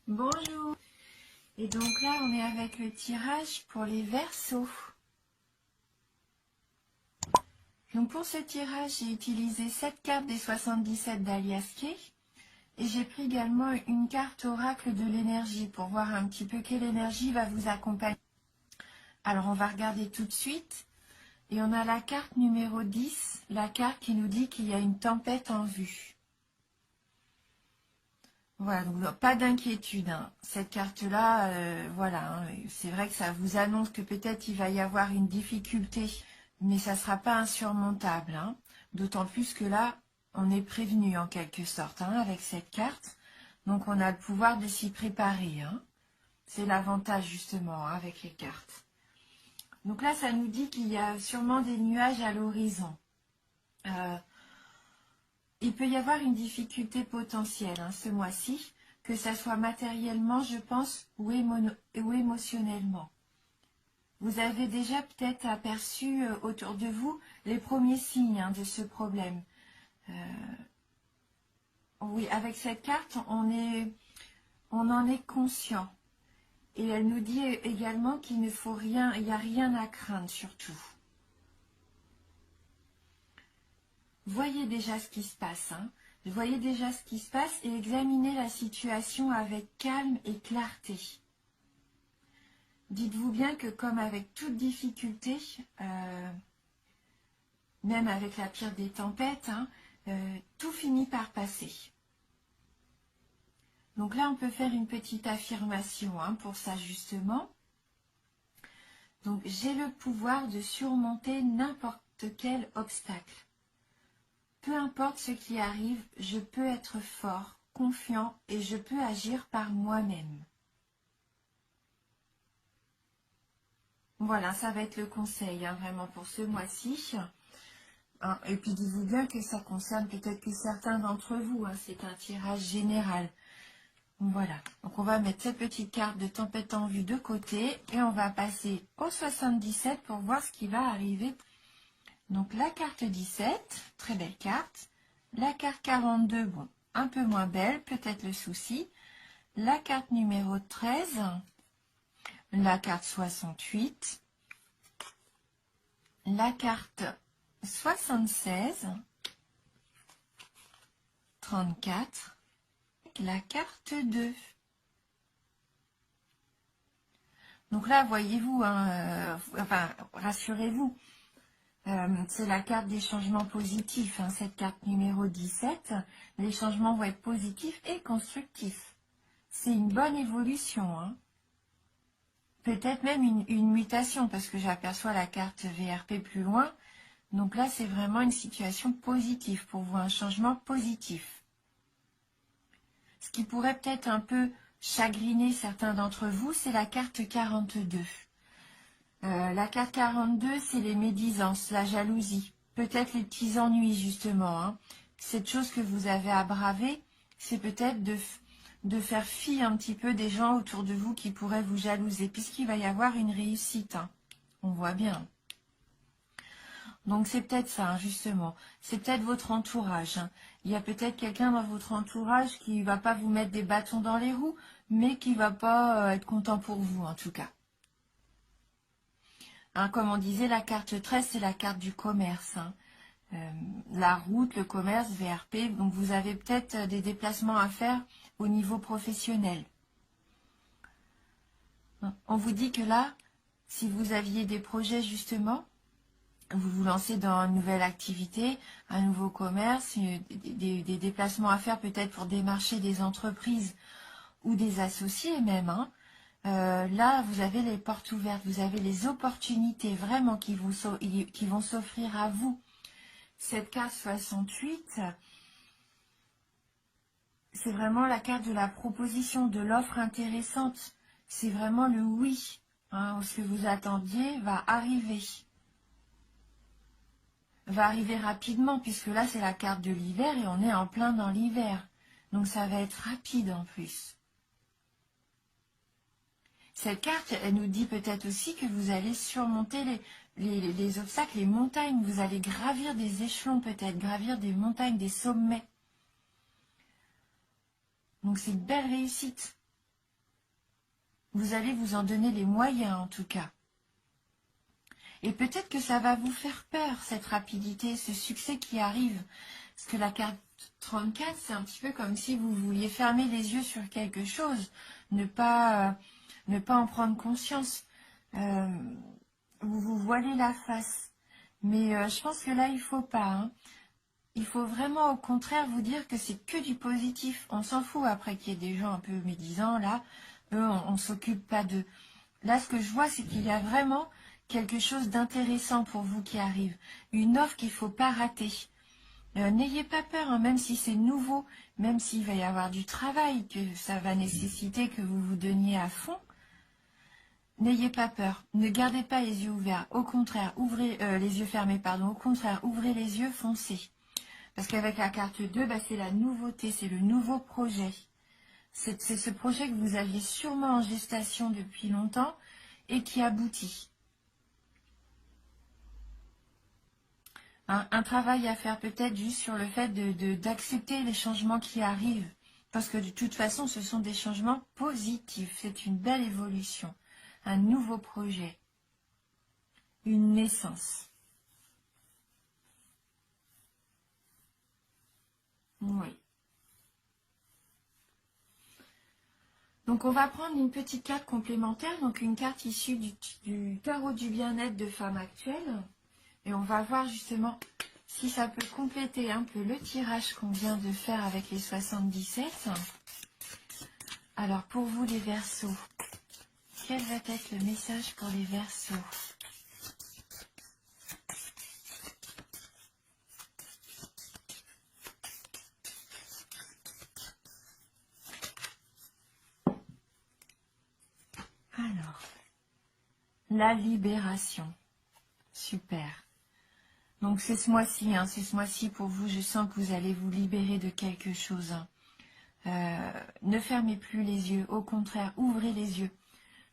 Bonjour. Et donc là, on est avec le tirage pour les Verseaux. Donc pour ce tirage, j'ai utilisé 7 cartes des 77 d'Alias Kay. Et j'ai pris également une carte oracle de l'énergie pour voir un petit peu quelle énergie va vous accompagner. Alors on va regarder tout de suite. Et on a la carte numéro 10, la carte qui nous dit qu'il y a une tempête en vue. Voilà, donc pas d'inquiétude, hein. Cette carte-là, voilà, hein, c'est vrai que ça vous annonce que peut-être il va y avoir une difficulté, mais ça ne sera pas insurmontable, hein. D'autant plus que là, on est prévenu en quelque sorte, hein, avec cette carte. Donc on a le pouvoir de s'y préparer, hein. C'est l'avantage justement, hein, avec les cartes. Donc là, ça nous dit qu'il y a sûrement des nuages à l'horizon. Il peut y avoir une difficulté potentielle, hein, ce mois-ci, que ça soit matériellement, je pense, ou émotionnellement. Vous avez déjà peut-être aperçu autour de vous les premiers signes, hein, de ce problème. Oui, avec cette carte, on en est conscient. Et elle nous dit également qu'il ne faut rien, il n'y a rien à craindre surtout. Voyez déjà ce qui se passe, hein. Voyez déjà ce qui se passe et examinez la situation avec calme et clarté. Dites-vous bien que comme avec toute difficulté, même avec la pire des tempêtes, hein, tout finit par passer. Donc là, on peut faire une petite affirmation, hein, pour ça justement. Donc, j'ai le pouvoir de surmonter n'importe quel obstacle. Peu importe ce qui arrive, je peux être fort, confiant et je peux agir par moi-même. Voilà, ça va être le conseil, hein, vraiment pour ce mois-ci. Hein, et puis dites-vous bien que ça concerne peut-être que certains d'entre vous, hein, c'est un tirage général. Voilà, donc on va mettre cette petite carte de tempête en vue de côté et on va passer au 77 pour voir ce qui va arriver. Donc la carte 17, très belle carte. La carte 42, bon, un peu moins belle, peut-être le souci. La carte numéro 13, la carte 68, la carte 76, 34, la carte 2. Donc là, voyez-vous, hein, enfin, rassurez-vous, c'est la carte des changements positifs, hein, cette carte numéro 17. Les changements vont être positifs et constructifs. C'est une bonne évolution, hein. Peut-être même une mutation, parce que j'aperçois la carte VRP plus loin. Donc là, c'est vraiment une situation positive pour vous, un changement positif. Ce qui pourrait peut-être un peu chagriner certains d'entre vous, c'est la carte 42. La carte 42, c'est les médisances, la jalousie, peut-être les petits ennuis justement, hein. Cette chose que vous avez à braver, c'est peut-être de faire fi un petit peu des gens autour de vous qui pourraient vous jalouser, puisqu'il va y avoir une réussite, hein. On voit bien. Donc c'est peut-être ça, hein, justement. C'est peut-être votre entourage, hein. Il y a peut-être quelqu'un dans votre entourage qui ne va pas vous mettre des bâtons dans les roues, mais qui ne va pas être content pour vous, en tout cas. Hein, comme on disait, la carte 13, c'est la carte du commerce, hein. La route, le commerce, VRP. Donc vous avez peut-être des déplacements à faire au niveau professionnel. On vous dit que là, si vous aviez des projets justement, vous vous lancez dans une nouvelle activité, un nouveau commerce, des déplacements à faire peut-être pour démarcher des entreprises ou des associés même, hein. Là, vous avez les portes ouvertes, vous avez les opportunités vraiment qui vont s'offrir à vous. Cette carte 68, c'est vraiment la carte de la proposition, de l'offre intéressante. C'est vraiment le oui, hein, ce que vous attendiez va arriver. Va arriver rapidement, puisque là, c'est la carte de l'hiver et on est en plein dans l'hiver. Donc, ça va être rapide en plus. Cette carte, elle nous dit peut-être aussi que vous allez surmonter les obstacles, les montagnes. Vous allez gravir des échelons peut-être, gravir des montagnes, des sommets. Donc, c'est une belle réussite. Vous allez vous en donner les moyens en tout cas. Et peut-être que ça va vous faire peur, cette rapidité, ce succès qui arrive. Parce que la carte 34, c'est un petit peu comme si vous vouliez fermer les yeux sur quelque chose, ne pas en prendre conscience. Euh, vous vous voilez la face. Mais je pense que là, il faut pas. Hein. Il faut vraiment, au contraire, vous dire que c'est que du positif. On s'en fout après qu'il y ait des gens un peu médisants, là. Eux, on ne s'occupe pas d'eux. Là, ce que je vois, c'est qu'il y a vraiment quelque chose d'intéressant pour vous qui arrive. Une offre qu'il ne faut pas rater. N'ayez pas peur, hein, même si c'est nouveau, même s'il va y avoir du travail, que ça va nécessiter que vous vous donniez à fond. N'ayez pas peur, ne gardez pas les yeux ouverts, au contraire, ouvrez les yeux fermés, pardon, au contraire, ouvrez les yeux, foncez. Parce qu'avec la carte 2, bah, c'est la nouveauté, c'est le nouveau projet. C'est ce projet que vous aviez sûrement en gestation depuis longtemps et qui aboutit. Un travail à faire peut-être juste sur le fait d'accepter les changements qui arrivent. Parce que de toute façon, ce sont des changements positifs. C'est une belle évolution. Un nouveau projet. Une naissance. Oui. Donc on va prendre une petite carte complémentaire, donc une carte issue du tarot du bien-être de femme actuelle. Et on va voir justement si ça peut compléter un peu le tirage qu'on vient de faire avec les 77. Alors pour vous les Verseaux, quel va être le message pour les Verseaux? Alors, la libération. Super. Donc c'est ce mois-ci, hein, c'est ce mois-ci pour vous, je sens que vous allez vous libérer de quelque chose. Hein. Ne fermez plus les yeux, au contraire, ouvrez les yeux.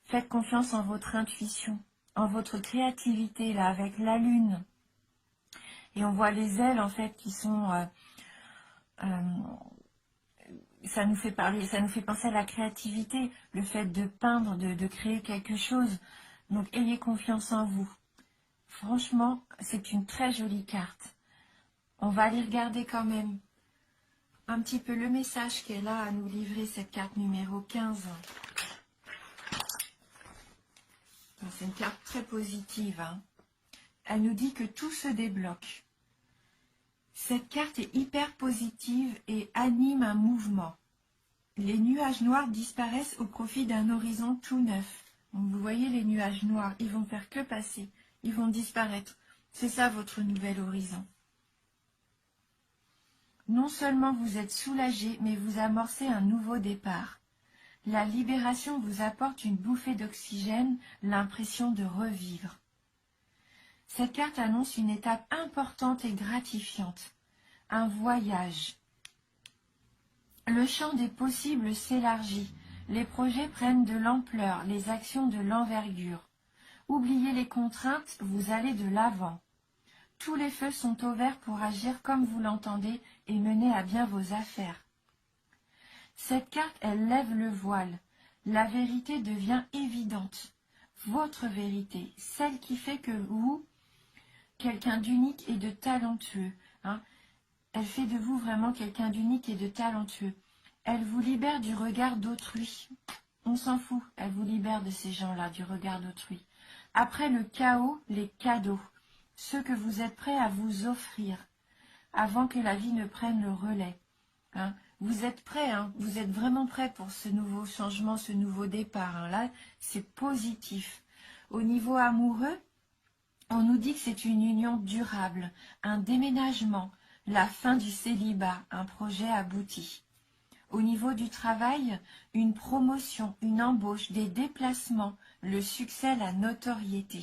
Faites confiance en votre intuition, en votre créativité, là, avec la lune. Et on voit les ailes, en fait, qui sont... ça nous fait parler, ça nous fait penser à la créativité, le fait de peindre, de créer quelque chose. Donc, ayez confiance en vous. Franchement, c'est une très jolie carte. On va aller regarder quand même un petit peu le message qu'elle a à nous livrer, cette carte numéro 15. C'est une carte très positive. Hein. Elle nous dit que tout se débloque. Cette carte est hyper positive et anime un mouvement. Les nuages noirs disparaissent au profit d'un horizon tout neuf. Donc vous voyez les nuages noirs, ils vont faire que passer, ils vont disparaître. C'est ça votre nouvel horizon. Non seulement vous êtes soulagé, mais vous amorcez un nouveau départ. La libération vous apporte une bouffée d'oxygène, l'impression de revivre. Cette carte annonce une étape importante et gratifiante. Un voyage. Le champ des possibles s'élargit. Les projets prennent de l'ampleur, les actions de l'envergure. Oubliez les contraintes, vous allez de l'avant. Tous les feux sont au vert pour agir comme vous l'entendez et mener à bien vos affaires. Cette carte, elle lève le voile. La vérité devient évidente. Votre vérité, celle qui fait que vous, quelqu'un d'unique et de talentueux, hein, elle fait de vous vraiment quelqu'un d'unique et de talentueux. Elle vous libère du regard d'autrui. On s'en fout, elle vous libère de ces gens-là, du regard d'autrui. Après le chaos, les cadeaux, ceux que vous êtes prêts à vous offrir, avant que la vie ne prenne le relais. Hein. Vous êtes prêts, hein, vous êtes vraiment prêts pour ce nouveau changement, ce nouveau départ. Hein. Là, c'est positif. Au niveau amoureux, on nous dit que c'est une union durable, un déménagement, la fin du célibat, un projet abouti. Au niveau du travail, une promotion, une embauche, des déplacements, le succès, la notoriété.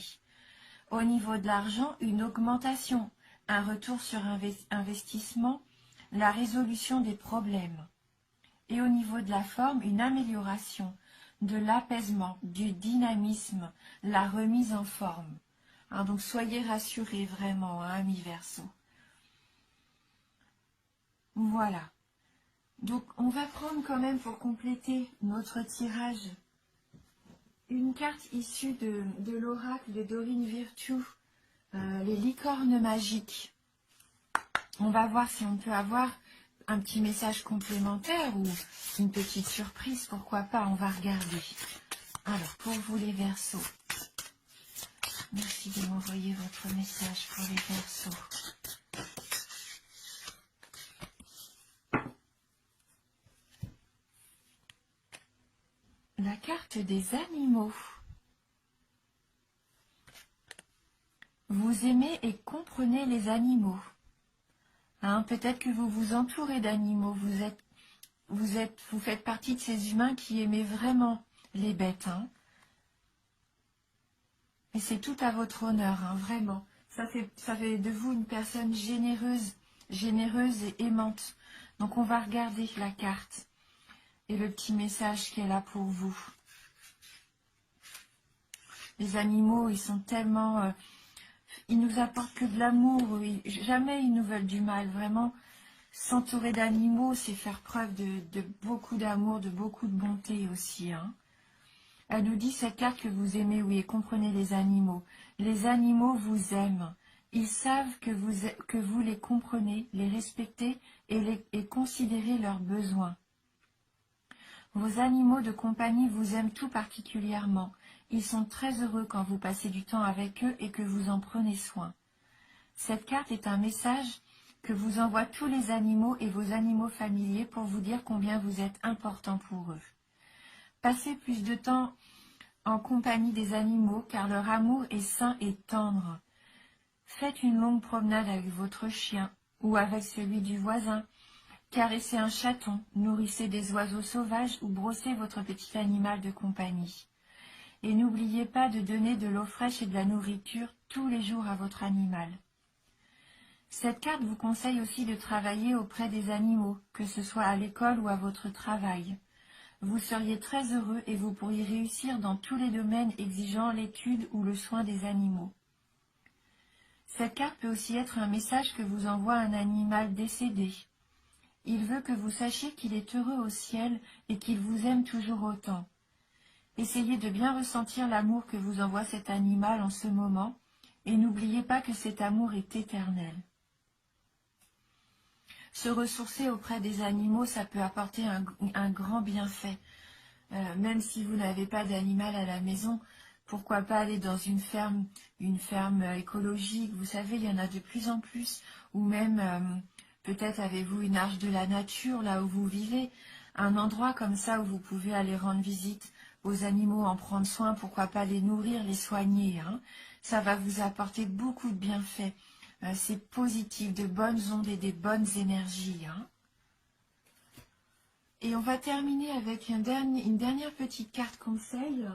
Au niveau de l'argent, une augmentation, un retour sur investissement, la résolution des problèmes. Et au niveau de la forme, une amélioration, de l'apaisement, du dynamisme, la remise en forme. Hein, donc soyez rassurés vraiment, hein, amis Verseau. Voilà. Donc on va prendre quand même pour compléter notre tirage une carte issue de l'oracle de Dorine Virtue, les licornes magiques. On va voir si on peut avoir un petit message complémentaire ou une petite surprise, pourquoi pas, on va regarder. Alors, pour vous les Verseaux, merci de m'envoyer votre message pour les Verseaux. La carte des animaux. Vous aimez et comprenez les animaux. Hein, peut-être que vous vous entourez d'animaux. Vous faites partie de ces humains qui aimaient vraiment les bêtes. Hein. Et c'est tout à votre honneur, hein, vraiment. Ça fait de vous une personne généreuse et aimante. Donc on va regarder la carte et le petit message qu'elle a pour vous. Les animaux, ils sont tellement... ils nous apportent que de l'amour. Jamais ils nous veulent du mal. Vraiment, s'entourer d'animaux, c'est faire preuve de beaucoup d'amour, de beaucoup de bonté aussi. Hein. Elle nous dit cette carte que vous aimez, oui, et comprenez les animaux. Les animaux vous aiment. Ils savent que vous les comprenez, les respectez et considérez leurs besoins. Vos animaux de compagnie vous aiment tout particulièrement. Ils sont très heureux quand vous passez du temps avec eux et que vous en prenez soin. Cette carte est un message que vous envoient tous les animaux et vos animaux familiers pour vous dire combien vous êtes important pour eux. Passez plus de temps en compagnie des animaux car leur amour est sain et tendre. Faites une longue promenade avec votre chien ou avec celui du voisin. Caressez un chaton, nourrissez des oiseaux sauvages ou brossez votre petit animal de compagnie. Et n'oubliez pas de donner de l'eau fraîche et de la nourriture tous les jours à votre animal. Cette carte vous conseille aussi de travailler auprès des animaux, que ce soit à l'école ou à votre travail. Vous seriez très heureux et vous pourriez réussir dans tous les domaines exigeant l'étude ou le soin des animaux. Cette carte peut aussi être un message que vous envoie un animal décédé. Il veut que vous sachiez qu'il est heureux au ciel et qu'il vous aime toujours autant. Essayez de bien ressentir l'amour que vous envoie cet animal en ce moment et n'oubliez pas que cet amour est éternel. Se ressourcer auprès des animaux, ça peut apporter un grand bienfait. Même si vous n'avez pas d'animal à la maison, pourquoi pas aller dans une ferme écologique. Vous savez, il y en a de plus en plus. Ou même, peut-être avez-vous une arche de la nature là où vous vivez. Un endroit comme ça où vous pouvez aller rendre visite aux animaux, en prendre soin, pourquoi pas les nourrir, les soigner. Hein. Ça va vous apporter beaucoup de bienfaits. C'est positif, de bonnes ondes et des bonnes énergies. Hein. Et on va terminer avec une dernière petite carte conseil.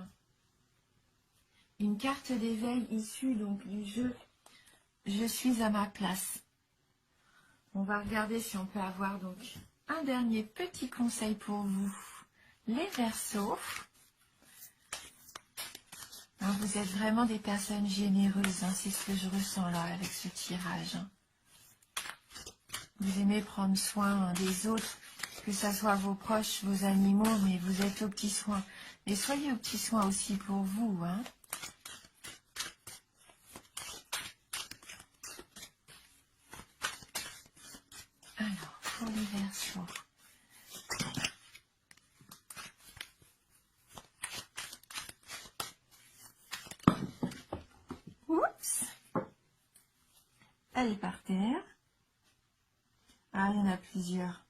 Une carte d'éveil issue donc du jeu Je suis à ma place. On va regarder si on peut avoir donc un dernier petit conseil pour vous. Les Verseaux. Alors, vous êtes vraiment des personnes généreuses, hein, c'est ce que je ressens là avec ce tirage. Hein. Vous aimez prendre soin des autres, que ce soit vos proches, vos animaux, mais vous êtes aux petits soins. Et soyez aux petits soins aussi pour vous. Hein. Alors, pour les Verseaux. Oups, elle est par terre. Ah, il y en a plusieurs.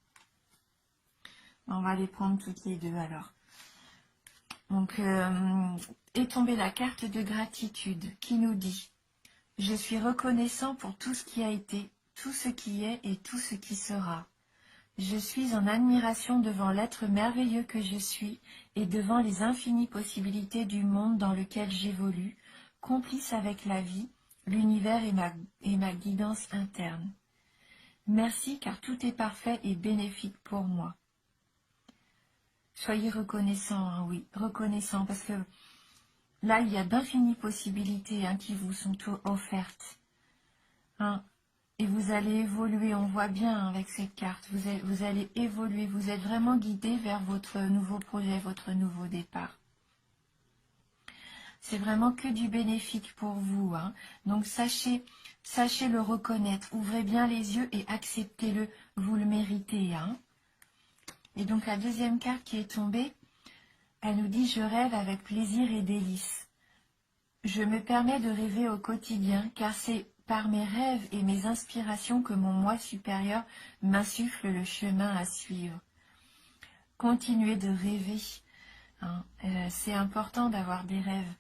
On va les prendre toutes les deux alors. Donc, est tombée la carte de gratitude qui nous dit « Je suis reconnaissant pour tout ce qui a été, tout ce qui est et tout ce qui sera. Je suis en admiration devant l'être merveilleux que je suis et devant les infinies possibilités du monde dans lequel j'évolue, complice avec la vie, l'univers et ma guidance interne. Merci car tout est parfait et bénéfique pour moi. » Soyez reconnaissants, hein, oui, reconnaissants, parce que là, il y a d'infinies possibilités hein, qui vous sont offertes. Hein. Et vous allez évoluer, on voit bien hein, avec cette carte, vous allez évoluer, vous êtes vraiment guidé vers votre nouveau projet, votre nouveau départ. C'est vraiment que du bénéfique pour vous, hein. Donc sachez le reconnaître. Ouvrez bien les yeux et acceptez-le. Vous le méritez, hein. Et donc la deuxième carte qui est tombée, elle nous dit « Je rêve avec plaisir et délice. Je me permets de rêver au quotidien, car c'est par mes rêves et mes inspirations que mon moi supérieur m'insuffle le chemin à suivre. » Continuez de rêver, hein. C'est important d'avoir des rêves.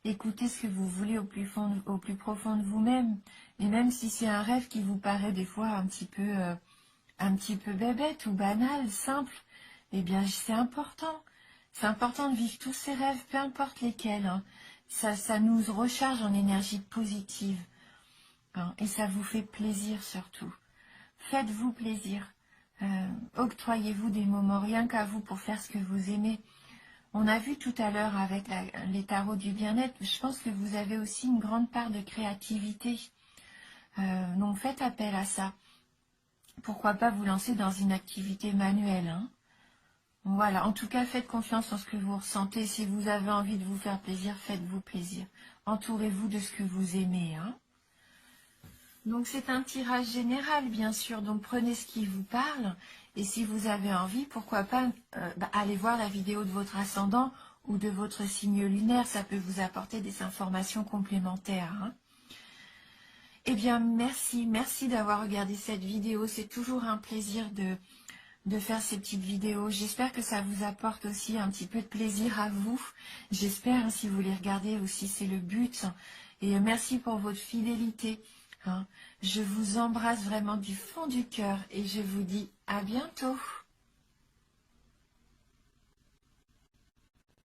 Écoutez ce que vous voulez au plus profond de vous-même. Et même si c'est un rêve qui vous paraît des fois un petit peu bébête ou banal, simple, eh bien c'est important. C'est important de vivre tous ces rêves, peu importe lesquels, hein. Ça nous recharge en énergie positive, hein, et ça vous fait plaisir surtout. Faites-vous plaisir. Octroyez-vous des moments rien qu'à vous pour faire ce que vous aimez. On a vu tout à l'heure avec les tarots du bien-être, je pense que vous avez aussi une grande part de créativité. Donc faites appel à ça. Pourquoi pas vous lancer dans une activité manuelle, hein. Voilà, en tout cas, faites confiance en ce que vous ressentez. Si vous avez envie de vous faire plaisir, faites-vous plaisir. Entourez-vous de ce que vous aimez, hein. Donc c'est un tirage général, bien sûr, donc prenez ce qui vous parle. Et si vous avez envie, pourquoi pas aller voir la vidéo de votre ascendant ou de votre signe lunaire, ça peut vous apporter des informations complémentaires, hein. Eh bien, merci d'avoir regardé cette vidéo. C'est toujours un plaisir de faire ces petites vidéos. J'espère que ça vous apporte aussi un petit peu de plaisir à vous. J'espère, hein, si vous les regardez aussi, c'est le but. Et merci pour votre fidélité, hein. Je vous embrasse vraiment du fond du cœur et je vous dis à bientôt.